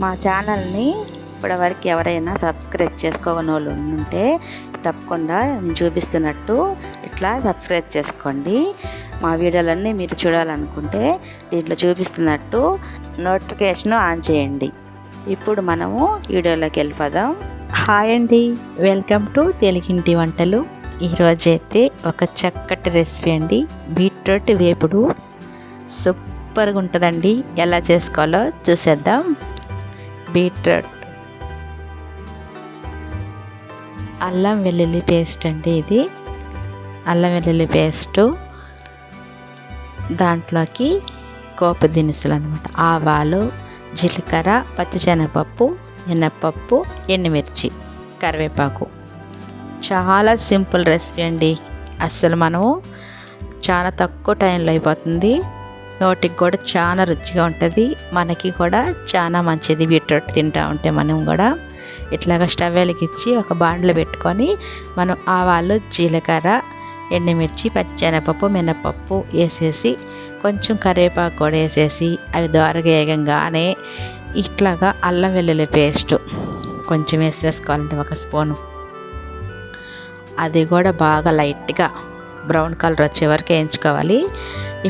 మా ఛానల్ని ఇప్పటివరకు ఎవరైనా సబ్స్క్రైబ్ చేసుకోని వాళ్ళు ఉంటే తప్పకుండా నేను చూపిస్తున్నట్టు ఇట్లా సబ్స్క్రైబ్ చేసుకోండి. మా వీడియోలన్నీ మీరు చూడాలనుకుంటే దీంట్లో చూపిస్తున్నట్టు నోటిఫికేషన్ ఆన్ చేయండి. ఇప్పుడు మనము వీడియోలోకి వెళ్ళిపోదాం. హాయ్ అండి, వెల్కమ్ టు తెలుగింటి వంటలు. ఈరోజైతే ఒక చక్కటి రెసిపీ అండి, బీట్రూట్ వేపుడు. సూపర్గా ఉంటుందండి. ఎలా చేసుకోవాలో చూసేద్దాం. బీట్రూట్ అల్లం వెల్లుల్లి పేస్ట్ అండి, ఇది అల్లం వెల్లుల్లి పేస్టు. దాంట్లోకి పోపు దినుసులు అనమాట, ఆవాలు, జీలకర్ర, పచ్చిశనగపప్పు, మినప్పప్పు, ఎండుమిర్చి, కరివేపాకు. చాలా సింపుల్ రెసిపీ అండి. అస్సలు మనము చాలా తక్కువ టైంలో అయిపోతుంది. నోటికి కూడా చాలా రుచిగా ఉంటుంది, మనకి కూడా చాలా మంచిది. బీట్రూట్ తింటూ ఉంటే మనం కూడా ఇట్లాగ స్టవ్ వెలిగించి ఒక బాండ్లో పెట్టుకొని మనం ఆవాలు, జీలకర్ర, ఎండుమిర్చి, పచ్చిశనగపప్పు, మినపప్పు వేసేసి కొంచెం కరివేపాకు కూడా వేసేసి అవి దోరగా వేగంగానే ఇట్లాగా అల్లం వెల్లుల్లి పేస్ట్ కొంచెం వేసేసుకోవాలంటే ఒక స్పూను. అది కూడా బాగా లైట్గా బ్రౌన్ కలర్ వచ్చే వరకు వేయించుకోవాలి.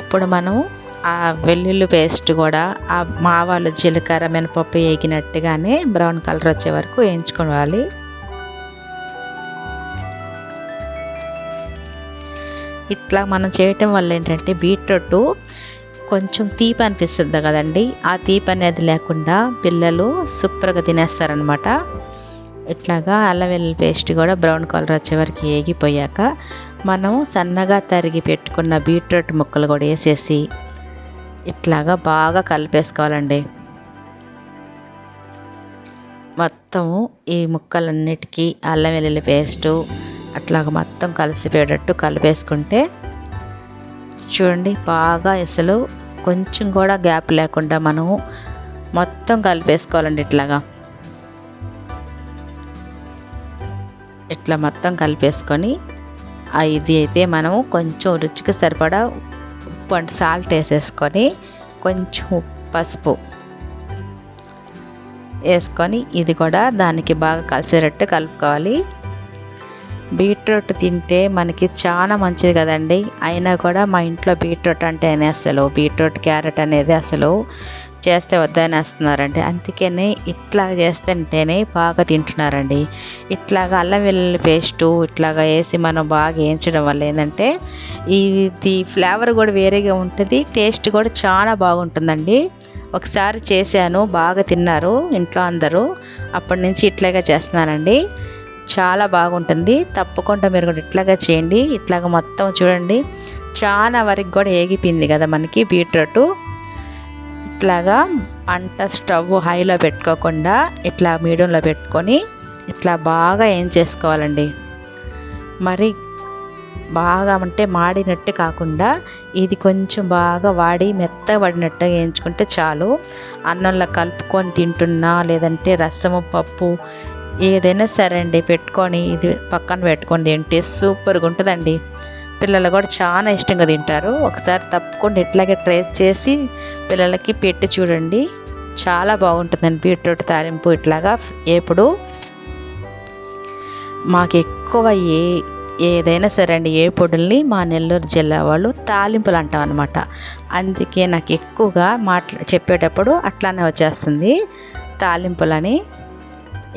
ఇప్పుడు మనం ఆ వెల్లుల్లి పేస్ట్ కూడా ఆ ఆవాలు, జీలకర్ర, మినపప్పు వేగినట్టుగానే బ్రౌన్ కలర్ వచ్చే వరకు వేయించుకోవాలి. ఇట్లా మనం చేయటం వల్ల ఏంటంటే బీట్రూట్ కొంచెం తీపి అనిపిస్తుంది కదండి, ఆ తీపి అనేది లేకుండా పిల్లలు సూపర్గా తినేస్తారనమాట. ఇట్లాగా అల్లం వెల్లుల్లి పేస్ట్ కూడా బ్రౌన్ కలర్ వచ్చే వరకు వేగిపోయాక మనం సన్నగా తరిగి పెట్టుకున్న బీట్రూట్ ముక్కలు కూడా వేసేసి ఇట్లాగా బాగా కలిపేసుకోవాలండి. మొత్తము ఈ ముక్కలన్నిటికీ అల్లం వెల్లుల్లి పేస్టు అట్లాగా మొత్తం కలిసిపోయేటట్టు కలిపేసుకుంటే చూడండి, బాగా అసలు కొంచెం కూడా గ్యాప్ లేకుండా మనము మొత్తం కలిపేసుకోవాలండి. ఇట్లా మొత్తం కలిపేసుకొని ఇది అయితే మనము కొంచెం రుచికి సరిపడా ఉప్పు అంటే సాల్ట్ వేసేసుకొని కొంచెం పసుపు వేసుకొని ఇది కూడా దానికి బాగా కలిసేటట్టు కలుపుకోవాలి. బీట్రూట్ తింటే మనకి చాలా మంచిది కదండి. అయినా కూడా మా ఇంట్లో బీట్రూట్ అంటేనే అసలు బీట్రూట్, క్యారెట్ అనేది అసలు చేస్తే వద్దనేస్తున్నారండి. అందుకనే ఇట్లా చేస్తుంటేనే బాగా తింటున్నారండి. ఇట్లాగా అల్లం వెల్లుల్లి పేస్టు ఇట్లాగా వేసి మనం బాగా వేయించడం వల్ల ఏంటంటే ఇది ఫ్లేవర్ కూడా వేరేగా ఉంటుంది, టేస్ట్ కూడా చాలా బాగుంటుందండి. ఒకసారి చేశాను, బాగా తిన్నారు ఇంట్లో అందరూ. అప్పటి నుంచి ఇట్లాగా చేస్తున్నానండి, చాలా బాగుంటుంది. తప్పకుండా మీరు కూడా ఇట్లాగా చేయండి. ఇట్లాగా మొత్తం చూడండి, చాలా వరకు కూడా ఏగిపోయింది కదా మనకి బీట్రూట్. ఇట్లాగా అంట స్టవ్ హైలో పెట్టుకోకుండా ఇట్లా మీడియంలో పెట్టుకొని ఇట్లా బాగా ఏం చేసుకోవాలండి. మరి బాగా అంటే మాడినట్టు కాకుండా ఇది కొంచెం బాగా వాడి మెత్తబడినట్టుగా వేయించుకుంటే చాలు. అన్నంలో కలుపుకొని తింటున్నా లేదంటే రసము, పప్పు ఏదైనా సరే అండి పెట్టుకొని ఇది పక్కన పెట్టుకొని తింటే సూపర్గా ఉంటుందండి. పిల్లలు కూడా చాలా ఇష్టంగా తింటారు. ఒకసారి తప్పకుండా ఇట్లాగే ట్రై చేసి పిల్లలకి పెట్టి చూడండి, చాలా బాగుంటుందండి. బీట్రూట్ తాలింపు ఇట్లాగా ఎప్పుడు మాకు ఎక్కువ ఏదైనా సరే అండి, ఏ పొడుల్ని మా నెల్లూరు జిల్లా వాళ్ళు తాలింపులు అంటాం అనమాట. అందుకే నాకు ఎక్కువగా చెప్పేటప్పుడు అట్లానే వచ్చేస్తుంది తాలింపులని.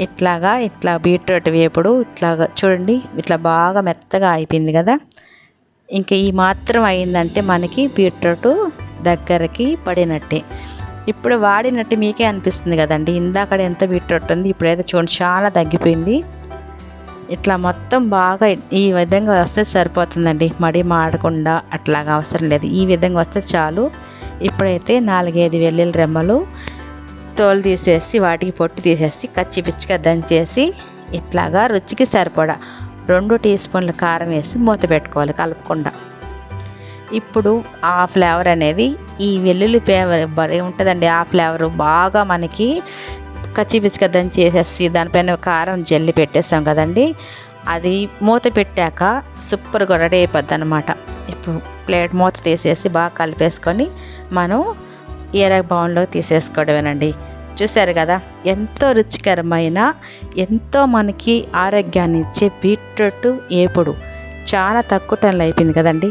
ఇట్లా బీట్రూట్ వేపుడు ఇట్లాగా చూడండి, ఇట్లా బాగా మెత్తగా అయిపోయింది కదా. ఇంకా ఈ మాత్రం అయిందంటే మనకి బీట్రూట్ దగ్గరికి పడినట్టే. ఇప్పుడు వాడినట్టు మీకే అనిపిస్తుంది కదండి. ఇందాక ఎంత బీట్రూట్ ఉంది, ఇప్పుడైతే చూడండి చాలా తగ్గిపోయింది. ఇట్లా మొత్తం బాగా ఈ విధంగా వస్తే సరిపోతుందండి, మడి మాడకుండా అట్లాగా అవసరం లేదు. ఈ విధంగా వస్తే చాలు. ఇప్పుడైతే 4-5 వెల్లుల్లి రెమ్మలు తోలు తీసేసి వాటికి పొట్టు తీసేసి కచ్చి పిచ్చిగా దంచేసి ఇట్లాగా రుచికి సరిపడా 2 టీ స్పూన్ల కారం వేసి మూత పెట్టుకోవాలి కలపకుండా. ఇప్పుడు ఆ ఫ్లేవర్ అనేది ఈ వెల్లుల్లి ఫ్లేవర్ భలే ఉంటుందండి. ఆ ఫ్లేవర్ బాగా మనకి కచ్చిపిచ్చిగా దంచేసేసి దానిపైన కారం జల్లి పెట్టేస్తాం కదండి, అది మూత పెట్టాక సూపర్గా రెడీ అయిపోద్ది అనమాట. ఇప్పుడు ప్లేట్ మూత తీసేసి బాగా కలిపేసుకొని మనం ఏరగ బౌన్లోకి తీసేసుకోవడమేనండి. చూసారు కదా, ఎంతో రుచికరమైన, ఎంతో మనకి ఆరోగ్యాన్ని ఇచ్చే బీట్రూట్ ఏపుడు చాలా తక్కువ టైంలో అయిపోయింది కదండి.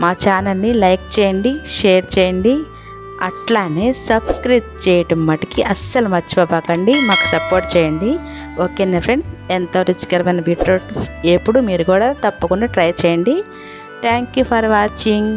మా ఛానల్ని లైక్ చేయండి, షేర్ చేయండి, అట్లానే సబ్స్క్రైబ్ చేయటం మటుకి అస్సలు మర్చిపోకండి. మాకు సపోర్ట్ చేయండి. ఓకేనా ఫ్రెండ్, ఎంతో రుచికరమైన బీట్రూట్ ఏపుడు మీరు కూడా తప్పకుండా ట్రై చేయండి. Thank you for watching.